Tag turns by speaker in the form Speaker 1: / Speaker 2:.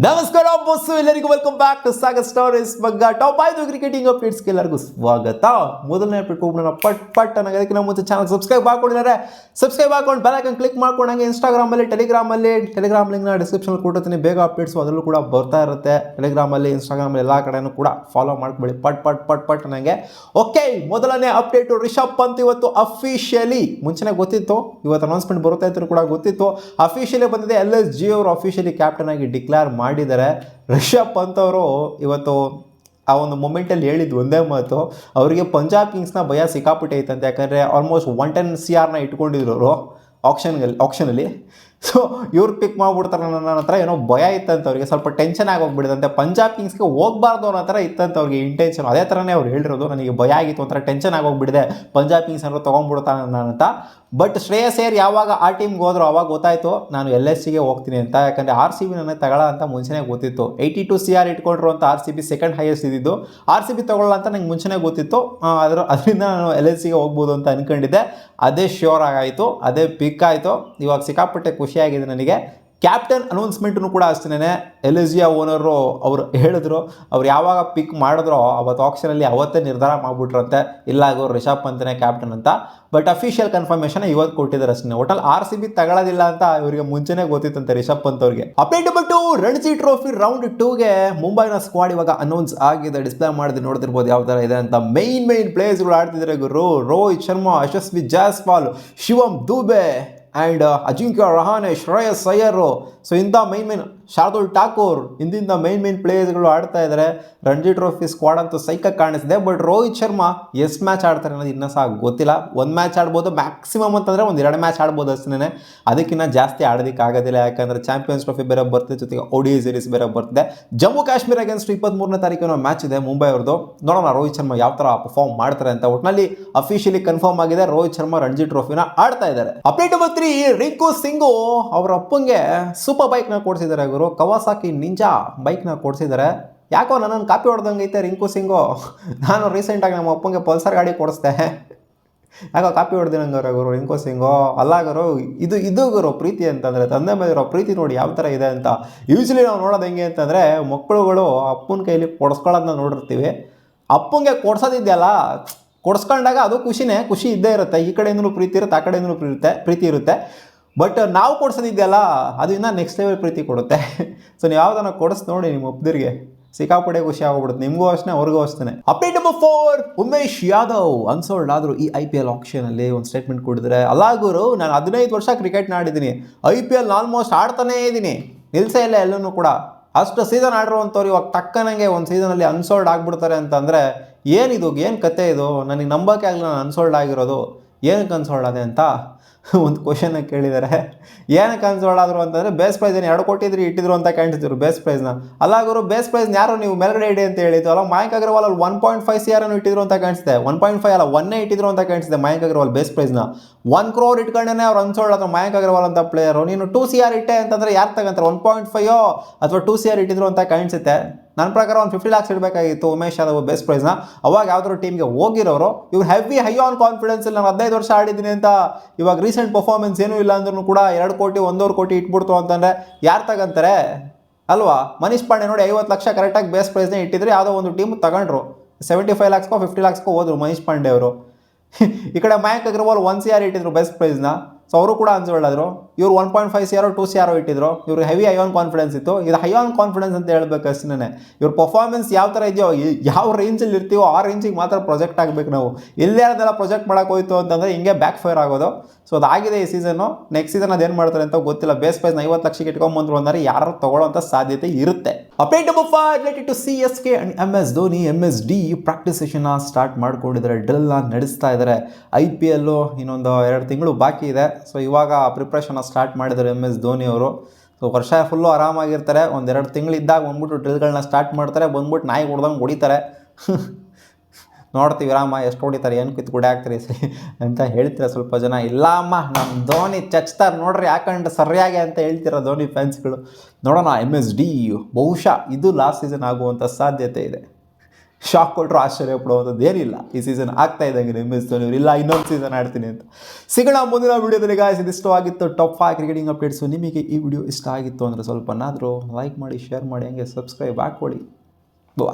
Speaker 1: ನಮಸ್ಕಾರ ಬಸ್ಸು, ಎಲ್ಲರಿಗೂ welcome back to Sagar stories. ಬಗ್ಗೆ ಟಾಪ್ 5 ಕ್ರಿಕೆಟಿಂಗ್ ಅಪ್ಡೇಟ್ಸ್ಗೆ ಎಲ್ಲರಿಗೂ ಸ್ವಾಗತ. ಮೊದಲನೇ ಅಪ್ಡೇಟ್ ಪಟ್ ಅನ್ನೋದಕ್ಕಿಂತ ಮುಂಚೆ ಚಾನಲ್ ಸಬ್ಸ್ಕ್ರೈಬ್ ಹಾಕೊಂಡಿದ್ದಾರೆ. ಸಬ್ಸ್ಕ್ರೈಬ್ ಹಾಕೊಂಡು ಬೆಲ್ ಐಕಾನ್ ಕ್ಲಿಕ್ ಮಾಡ್ಕೊಂಡು ಹಂಗೆ ಇನ್ಸ್ಟಾಗ್ರಾಮಲ್ಲಿ ಟೆಲಿಗ್ರಾಮ್ ಲಿಂಕ್ನ ಡಿಸ್ಕ್ರಿಪ್ಷನ್ ಕೊಟ್ಟಿರ್ತೀನಿ. ಬೇಗ ಅಪ್ಡೇಟ್ಸು ಅದರಲ್ಲೂ ಕೂಡ ಬರ್ತಾ ಇರುತ್ತೆ. ಟೆಲಿಗ್ರಾಮಲ್ಲಿ ಇನ್ಸ್ಟಾಗ್ರಾಮಲ್ಲಿ ಎಲ್ಲ ಕಡೆನೂ ಕೂಡ ಫಾಲೋ ಮಾಡ್ಕೊಳ್ಳಿ. ಪಟ್ ನನಗೆ ಓಕೆ. ಮೊದಲನೇ ಅಪ್ಡೇಟು, ರಿಷಬ್ ಪಂತ್ ಇವತ್ತು ಅಫಿಷಿಯಲಿ, ಮುಂಚೆನೇ ಗೊತ್ತಿತ್ತು ಇವತ್ತು ಅನೌನ್ಸ್ಮೆಂಟ್ ಬರುತ್ತೆ ಅಂತ ಕೂಡ ಗೊತ್ತಿತ್ತು, ಅಫಿಷಿಯಲಿ ಬಂದಿದೆ. LSG ಅವರು ಅಫಿಷಿಯಲಿ ಕ್ಯಾಪ್ಟನ್ ಆಗಿ ಡಿಕ್ಲೇರ್ ಮಾಡಿದ್ದಾರೆ. ರಿಷಬ್ ಪಂತ್ ಅವರು ಇವತ್ತು ಆ ಒಂದು ಮೊಮೆಂಟಲ್ಲಿ ಹೇಳಿದ್ದು ಒಂದೇ ಮಾತು, ಅವರಿಗೆ ಪಂಜಾಬ್ ಕಿಂಗ್ಸ್ನ ಭಯ ಸಿಕ್ಕಾಪಟ್ಟೆ ಐತಂತೆ. ಯಾಕಂದರೆ ಆಲ್ಮೋಸ್ಟ್ 110 CR ಇಟ್ಕೊಂಡಿದ್ರು ಅವರು ಆಕ್ಷನಲ್ಲಿ. ಸೊ ಇವ್ರು ಪಿಕ್ ಮಾಡಿಬಿಡ್ತಾರೆ ನನ್ನ ಹತ್ರ ಏನೋ ಭಯ ಇತ್ತಂತ, ಅವರಿಗೆ ಸ್ವಲ್ಪ ಟೆನ್ಷನ್ ಆಗೋಗ್ಬಿಡಿದಂತೆ. ಪಂಜಾಬ್ ಕಿಂಗ್ಸ್ಗೆ ಹೋಗಬಾರ್ದು ಅನ್ನೋ ಥರ ಇತ್ತಂತ ಅವ್ರಿಗೆ ಇಂಟೆನ್ಷನ್. ಅದೇ ಥರನೇ ಅವ್ರು ಹೇಳಿರೋದು, ನನಗೆ ಭಯ ಆಗಿತ್ತು, ಒಂಥರ ಟೆನ್ಷನ್ ಆಗೋಗ್ಬಿಡಿದೆ ಪಂಜಾಬ್ ಕಿಂಗ್ಸ್ ಅನ್ನೋ ತೊಗೊಂಡ್ಬಿಡ್ತಾನೆ ಅಂತ. ಬಟ್ ಶ್ರೇಯಸ್ ಅಯ್ಯರ್ ಯಾವಾಗ ಆ ಟೀಮ್ಗೆ ಹೋದ್ರು ಅವಾಗ ಗೊತ್ತಾಯಿತು ನಾನು LSGಗೆ ಹೋಗ್ತೀನಿ ಅಂತ. ಯಾಕಂದರೆ RCB ನನಗೆ ತಗೊಳ್ಳೋ ಅಂತ ಮುಂಚೆನೇ ಗೊತ್ತಿತ್ತು. 82 CR ಇಟ್ಕೊಂಡ್ರು ಅಂತ RCB ಸೆಕೆಂಡ್ ಹೈಯೆಸ್ಟ್ ಇದ್ದಿದ್ದು. RCB ತಗೊಳ್ಳೋ ಅಂತ ನಂಗೆ ಮುಂಚೆನೇ ಗೊತ್ತಿತ್ತು. ಅದರಿಂದ ನಾನು LSGಗೆ ಹೋಗ್ಬೋದು ಅಂತ ಅಂದ್ಕೊಂಡಿದ್ದೆ. ಅದೇ ಶ್ಯೂರ್ ಆಗಾಯಿತು, ಅದೇ ಪಿಕ್ ಆಯಿತು. ಇವಾಗ ಸಿಕ್ಕಾಪಟ್ಟೆ ಖುಷಿಯಾಗಿದೆ ನನಗೆ. ಕ್ಯಾಪ್ಟನ್ ಅನೌನ್ಸ್ಮೆಂಟೂ ಕೂಡ ಅಷ್ಟೇ. LSG ಓನರು ಅವರು ಹೇಳಿದ್ರು, ಅವ್ರು ಯಾವಾಗ ಪಿಕ್ ಮಾಡಿದ್ರೋ ಅವತ್ತು ಆಕ್ಷನಲ್ಲಿ ಅವತ್ತೇ ನಿರ್ಧಾರ ಮಾಡಿಬಿಟ್ರಂತೆ, ಇಲ್ಲ ಅವರು ರಿಷಬ್ ಪಂತನೇ ಕ್ಯಾಪ್ಟನ್ ಅಂತ. ಬಟ್ ಅಫಿಷಿಯಲ್ ಕನ್ಫರ್ಮೇಷನ್ ಇವತ್ತು ಕೊಟ್ಟಿದ್ದಾರೆ ಅಷ್ಟೇ. ಒಟ್ಟಲ್ಲಿ RCB ತಗೊಳ್ಳೋದಿಲ್ಲ ಅಂತ ಇವರಿಗೆ ಮುಂಚೆನೇ ಗೊತ್ತಿತ್ತಂತೆ ರಿಷಬ್ ಪಂತ್ ಅವ್ರಿಗೆ. ಅಪ್ಡೇಟ್ ಬಂತು, ರಣಜಿ ಟ್ರೋಫಿ ರೌಂಡ್ 2ಗೆ ಮುಂಬೈನ ಸ್ಕ್ವಾಡ್ ಇವಾಗ ಅನೌನ್ಸ್ ಆಗಿದೆ. ಡಿಸ್ಪ್ಲೇ ಮಾಡಿದ್ರೆ ನೋಡ್ತಿರ್ಬೋದು ಯಾವ ಥರ ಇದೆ ಅಂತ. ಮೈನ್ ಪ್ಲೇಯರ್ಸ್ಗಳು ಆಡ್ತಿದ್ದಾರೆ ಗುರು. ರೋಹಿತ್ ಶರ್ಮಾ, ಯಶಸ್ವಿ ಜಾಯ್ಸ್ವಾಲ್, ಶಿವಮ್ ದುಬೆ ಆ್ಯಂಡ್ ಅಜಿಂಕ್ಯ ರಹಾನೆ, ಶ್ರೇಯಸ್ ಅಯ್ಯರ್. ಸೊ ಇಂಥ ಮೈನ್ ಶಾರ್ದುಲ್ ಠಾಕೂರ್, ಇಂದಿಂದ ಮೈನ್ ಪ್ಲೇಯರ್ಸ್ಗಳು ಆಡ್ತಾ ಇದ್ದಾರೆ. ರಣಜಿ ಟ್ರೋಫಿ ಸ್ಕ್ವಾಡ್ ಅಂತೂ ಸೈಕಾಗಿ ಕಾಣಿಸ್ತಿದೆ. ಬಟ್ ರೋಹಿತ್ ಶರ್ಮಾ ಎಷ್ಟು ಮ್ಯಾಚ್ ಆಡ್ತಾರೆ ಅನ್ನೋದು ಇನ್ನೂ ಸಹ ಗೊತ್ತಿಲ್ಲ. ಒಂದು ಮ್ಯಾಚ್ ಆಡ್ಬೋದು, ಮ್ಯಾಕ್ಸಿಮಮ್ ಅಂತಂದರೆ ಒಂದು 2 ಮ್ಯಾಚ್ ಆಡ್ಬೋದು ಅಷ್ಟೇ. ಅದಕ್ಕಿಂತ ಜಾಸ್ತಿ ಆಡೋದಕ್ಕಾಗೋದಿಲ್ಲ. ಯಾಕಂದರೆ ಚಾಂಪಿಯನ್ಸ್ ಟ್ರೋಫಿ ಬೇರೆ ಬರ್ತಿದೆ, ಜೊತೆಗೆ ODI ಸೀರೀಸ್ ಬೇರೆ ಬರ್ತಿದೆ. ಜಮ್ಮು ಕಾಶ್ಮೀರ ಅಗೇನ್ಸ್ಟ್ 23ನೇ ತಾರೀಕು ಮ್ಯಾಚ್ ಇದೆ ಮುಂಬೈ ಅವ್ರದ್ದು. ನೋಡೋಣ ರೋಹಿತ್ ಶರ್ಮಾ ಯಾವ ಥರ ಪರ್ಫಾರ್ಮ್ ಮಾಡ್ತಾರೆ ಅಂತ. ಒಟ್ಟಿನಲ್ಲಿ ಅಫಿಷಿಯಲಿ ಕನ್ಫರ್ಮ್ ಆಗಿದೆ, ರೋಹಿತ್ ಶರ್ಮಾ ರಣಜಿ ಟ್ರೋಫಿನ ಆಡ್ತಾ ಇದ್ದಾರೆ. ಅಪ್ಡೇಟ್ ಬಂತ್ರಿ, ರಿಂಕು ಸಿಂಗು ಅವ್ರ ಅಪ್ಪಂಗೆ ಸೂಪರ್ ಬೈಕ್ನ ಕೊಡಿಸಿದ್ದಾರೆ ಗುರು. ಕವಾಸಾಕಿ ನಿಂಜಾ ಬೈಕ್ನ ಕೊಡಿಸಿದ್ದಾರೆ. ಯಾಕೋ ನನ್ನನ್ನು ಕಾಪಿ ಹೊಡೆದಂಗೆ ಐತೆ ರಿಂಕು ಸಿಂಗು. ನಾನು ರೀಸೆಂಟಾಗಿ ನಮ್ಮ ಅಪ್ಪಂಗೆ ಪಲ್ಸರ್ ಗಾಡಿ ಕೊಡಿಸ್ದೆ, ಯಾಕೋ ಕಾಪಿ ಹೊಡೆದಿನಂಗಾರ ಗುರು ರಿಂಕು ಸಿಂಗು. ಅಲ್ಲ ಗುರು, ಇದು ಗುರು ಪ್ರೀತಿ ಅಂತಂದರೆ, ತಂದೆ ಮೇಲೆ ಇರೋ ಪ್ರೀತಿ ನೋಡಿ ಯಾವ ಥರ ಇದೆ ಅಂತ. ಯೂಶ್ವಲಿ ನಾವು ನೋಡೋದು ಹೆಂಗೆ ಅಂತಂದರೆ, ಮಕ್ಕಳುಗಳು ಅಪ್ಪನ ಕೈಲಿ ಕೊಡಿಸ್ಕೊಳ್ಳೋದನ್ನ ನೋಡಿರ್ತೀವಿ. ಅಪ್ಪಂಗೆ ಕೊಡ್ಸೋದಿದೆಯಲ್ಲ, ಕೊಡಿಸ್ಕೊಂಡಾಗ ಅದು ಖುಷಿ ಇದ್ದೇ ಇರುತ್ತೆ. ಈ ಕಡೆಯಿಂದಲೂ ಪ್ರೀತಿ ಇರುತ್ತೆ, ಆ ಕಡೆಯಿಂದಲೂ ಪ್ರೀತಿ ಇರುತ್ತೆ. ಬಟ್ ನಾವು ಕೊಡ್ಸೋದಿದೆಯಲ್ಲ, ಅದು ಇನ್ನೂ ನೆಕ್ಸ್ಟ್ ಲೆವೆಲ್ ಪ್ರೀತಿ ಕೊಡುತ್ತೆ. ಸೊ ನೀವು ಯಾವುದನ್ನು ಕೊಡಿಸ್ ನೋಡಿ ನಿಮ್ಮ ಒಬ್ಬರಿಗೆ, ಸಿಕ್ಕಾಪಟ್ಟೆ ಖುಷಿ ಆಗೋಗ್ಬಿಡುತ್ತೆ, ನಿಮಗೂ ಅಷ್ಟೇ ಅವ್ರಿಗೂ ಅಷ್ಟೇ. Update number 4, Umesh Yadav unsold ಆದರೂ ಈ IPL ಆಕ್ಷನಲ್ಲಿ ಒಂದು ಸ್ಟೇಟ್ಮೆಂಟ್ ಕೊಟ್ಟಿದ್ದಾರೆ. ಅಲ್ಲ ಗುರು, ನಾನು 15 ವರ್ಷ ಕ್ರಿಕೆಟ್ನ ಆಡಿದ್ದೀನಿ, IPL ಆಲ್ಮೋಸ್ಟ್ ಆಡ್ತಾನೇ ಇದ್ದೀನಿ, ನಿಲ್ಸೇ ಇಲ್ಲ ಎಲ್ಲೂ ಕೂಡ. ಅಷ್ಟು ಸೀಸನ್ ಆಡಿರುವಂಥವ್ರು ಇವಾಗ ತಕ್ಕನಂಗೆ ಒಂದು ಸೀಸನಲ್ಲಿ ಅನ್ಸೋಲ್ಡ್ ಆಗಿಬಿಡ್ತಾರೆ ಅಂತಂದರೆ ಏನಿದು, ಏನು ಕತೆ ಇದು? ನನಗೆ ನಂಬೋಕೆ ಆಗಲಿ ನಾನು ಅನ್ಸೋಲ್ಡ್ ಆಗಿರೋದು. ಏನಕ್ಕೆ ಅನ್ಸೋಲ್ಡ್ ಆದೆ ಅಂತ ಒಂದು ಕ್ವಶನ್ನ ಕೇಳಿದ್ದಾರೆ. ಏನಕ್ಕೆ ಅನ್ಸೋಲ್ಡ್ ಆದರು ಅಂತಂದರೆ, ಬೇಸ್ ಪ್ರೈಸ್ ಏನು 2 ಕೋಟಿ ಇಟ್ಟಿದ್ರು ಅಂತ ಕಾಣಿಸ್ತಿದ್ರು ಬೇಸ್ ಪ್ರೈಸ್ನ. ಅಲ್ಲ ಗುರು, ಬೇಸ್ ಪ್ರೈಸ್ನ ಯಾರು ನೀವು ಮೇಲ್ಗಡೆ ಇಡಿ ಅಂತ ಹೇಳಿದ್ದು ಅಲ್ಲ. ಮಯಾಂಕ್ ಅಗರ್ವಾಲ್ ಅಲ್ಲಿ 1.5 CR ಇಟ್ಟಿದ್ರು ಅಂತ ಕಾಣಿಸ್ತೆ. 1.5 ಅಲ್ಲ, 1 ಇಟ್ಟಿದ್ರು ಅಂತ ಕಾಣಿಸ್ತಿದೆ ಮಯಾಂಕ್ ಅಗರ್ವಾಲ್ ಬೇಸ್ ಪ್ರೈಸ್ನ. 1 crore ಇಟ್ಕೊಂಡೇ ಅವ್ರು ಅನ್ಸೋಲ್ಡ್ ಆದ್ರು ಮಯಾಂಕ್ ಅಗರ್ವಾಲ್ ಅಂತ ಪ್ಲೇಯರು. ನೀನು 2 CR ಇಟ್ಟೆ ಅಂತಂದರೆ ಯಾರು ತಗೊಂತಾರೆ? 1.5 ಅಥವಾ 2 CR ಇಟ್ಟಿದ್ರು ಅಂತ ಕಾಣಿಸುತ್ತೆ. ನನ್ನ ಪ್ರಕಾರ ಒಂದು 50 lakhs ಇಡಬೇಕಾಗಿತ್ತು ಉಮೇಶ್ ಯಾದವ್ ಬೇಸ್ ಪ್ರೈಸ್ನ. ಅವಾಗ ಯಾವ್ದಾದ್ರು ಟೀಮ್ಗೆ ಹೋಗಿರೋರು. ಇವ್ರು ಹೈ ಆನ್ ಕಾನ್ಫಿಡೆನ್ಸಲ್ಲಿ ನಾನು 15 ವರ್ಷ ಆಡಿದ್ದೀನಿ ಅಂತ, ಇವಾಗ ರೀಸೆಂಟ್ ಪರ್ಫಾರ್ಮೆನ್ಸ್ ಏನೂ ಇಲ್ಲ ಅಂದ್ರೂ ಕೂಡ 2 ಕೋಟಿ 1.5 ಕೋಟಿ ಇಟ್ಬಿಡ್ತು ಅಂತಂದರೆ ಯಾರು ತಗೊಂತಾರೆ ಅಲ್ವಾ? ಮನೀಶ್ ಪಾಂಡೆ ನೋಡಿ 50 ಲಕ್ಷ ಕರೆಕ್ಟಾಗಿ ಬೇಸ್ ಪ್ರೈಸ್ನೇ ಇಟ್ಟಿದ್ರೆ ಯಾವುದೋ ಒಂದು ಟೀಮ್ ತಗೊಂಡ್ರು. 75 lakhs 50 lakhs ಹೋದ್ರು ಮನೀಶ್ ಪಾಂಡೆ ಅವರು. ಈ ಕಡೆ ಮಯಾಂಕ್ ಅಗರ್ವಾಲ್ 1 CR ಇಟ್ಟಿದ್ರು ಬೆಸ್ಟ್ ಪ್ರೈಸ್ನ. ಸೊ ಅವರು ಕೂಡ ಅನ್ಸೋಲ್ಡ್ ಆದರು. ಇವ್ರು 1.5 CR 2 CR ಇಟ್ಟಿದ್ರು. ಇವ್ರು ಹೈ ಆನ್ ಕಾನ್ಫಿಡೆನ್ಸ್ ಇತ್ತು. ಇದು ಹೈ ಆನ್ ಕಾನ್ಫಿಡೆನ್ಸ್ ಅಂತ ಹೇಳ್ಬೇಕು ಅಷ್ಟೇ. ಇವ್ರ ಪರ್ಫಾರ್ಮೆನ್ಸ್ ಯಾವ ಥರ ಇದೆಯೋ, ಯಾವ ರೇಂಜಲ್ಲಿ ಇರ್ತೀವೋ ಆ ರೇಂಜಿಗೆ ಮಾತ್ರ ಪ್ರೊಜೆಕ್ಟ್ ಆಗಬೇಕು ನಾವು. ಇಲ್ಲೇ ಅದೆಲ್ಲ ಪ್ರೊಜೆಕ್ಟ್ ಮಾಡೋಕೆ ಹೋಯ್ತು ಅಂತಂದರೆ ಹಿಂಗೆ ಬ್ಯಾಕ್ ಫೈರ್ ಆಗೋದು. ಸೊ ಅದಾಗಿದೆ ಈ ಸೀಸನ್ನು. ನೆಕ್ಸ್ಟ್ ಸೀಸನ್ ಅದೇನು ಮಾಡ್ತಾರೆ ಅಂತ ಗೊತ್ತಿಲ್ಲ. ಬೇಸ್ ಪ್ರೈಸ್ನ 50 ಲಕ್ಷಕ್ಕೆ ಇಟ್ಕೊಂಬಂದ್ರು ಅಂದರೆ ಯಾರು ತೊಗೊಳ್ಳೋಂಥ ಸಾಧ್ಯತೆ ಇರುತ್ತೆ. Update number 5 related to CSK and MS Dhoni. MSD practice ಸೆಷನ್ನ ಸ್ಟಾರ್ಟ್ ಮಾಡ್ಕೊಂಡಿದ್ದಾರೆ, ಡ್ರಿಲ್ನ ನಡೆಸ್ತಾ ಇದ್ದಾರೆ. IPL ಇನ್ನೊಂದು 2 ತಿಂಗಳು ಬಾಕಿ ಇದೆ. ಸೊ ಇವಾಗ ಪ್ರಿಪ್ರೇಷನ್ನ ಸ್ಟಾರ್ಟ್ ಮಾಡಿದ್ದಾರೆ MS ಧೋನಿ ಅವರು. ಸೊ ವರ್ಷ ಫುಲ್ಲು ಆರಾಮಾಗಿರ್ತಾರೆ. 1-2 ತಿಂಗಳಿದ್ದಾಗ ಬಂದ್ಬಿಟ್ಟು ಡ್ರಿಲ್ಗಳನ್ನ ಸ್ಟಾರ್ಟ್ ಮಾಡ್ತಾರೆ, ಬಂದ್ಬಿಟ್ಟು ನಾಯಿ ಹೊಡ್ದಂಗೆ ಹೊಡಿತಾರೆ. ನೋಡ್ತೀವಿ ರಾಮ ಎಷ್ಟು ಹೊಡಿತಾರೆ, ಏನು ಕಿತ್ತು ಗುಡಿ ಆಗ್ತಾರೆ ಅಂತ ಹೇಳ್ತೀರ ಸ್ವಲ್ಪ ಜನ. ಇಲ್ಲ ಅಮ್ಮ, ನಮ್ಮ ಧೋನಿ ಚಚ್ತಾರೆ ನೋಡ್ರಿ ಯಾಕಂಡು ಸರಿಯಾಗಿ ಅಂತ ಹೇಳ್ತೀರ ಧೋನಿ ಫ್ಯಾನ್ಸ್ಗಳು. ನೋಡೋಣ, MSD ಬಹುಶಃ ಇದು ಲಾಸ್ಟ್ ಸೀಸನ್ ಆಗುವಂಥ ಸಾಧ್ಯತೆ ಇದೆ. ಶಾಕ್ ಕೊಟ್ಟರು ಆಶ್ಚರ್ಯ ಪಡುವಂಥದ್ದು ಏನಿಲ್ಲ. ಈ ಸೀಸನ್ ಆಗ್ತಾ ಇದ್ದಂಗೆ MS ಧೋನಿ ಅವರು ಇಲ್ಲ ಇನ್ನೊಂದು ಸೀಸನ್ ಆಡ್ತೀನಿ ಅಂತ. ಸಿಗೋಣ ಮುಂದಿನ ವೀಡಿಯೋದಲ್ಲಿ ಗಾಯ್ಸ್. ಇದಿಷ್ಟವಾಗಿತ್ತು ಟಾಪ್ 5 ಕ್ರಿಕೆಟಿಂಗ್ ಅಪ್ಡೇಟ್ಸು. ನಿಮಗೆ ಈ ವಿಡಿಯೋ ಇಷ್ಟ ಆಗಿತ್ತು ಅಂದರೆ ಸ್ವಲ್ಪನಾದರೂ ಲೈಕ್ ಮಾಡಿ, ಶೇರ್ ಮಾಡಿ, ಹಂಗೆ ಸಬ್ಸ್ಕ್ರೈಬ್ ಹಾಕ್ಕೊಳ್ಳಿ. ಬಾ.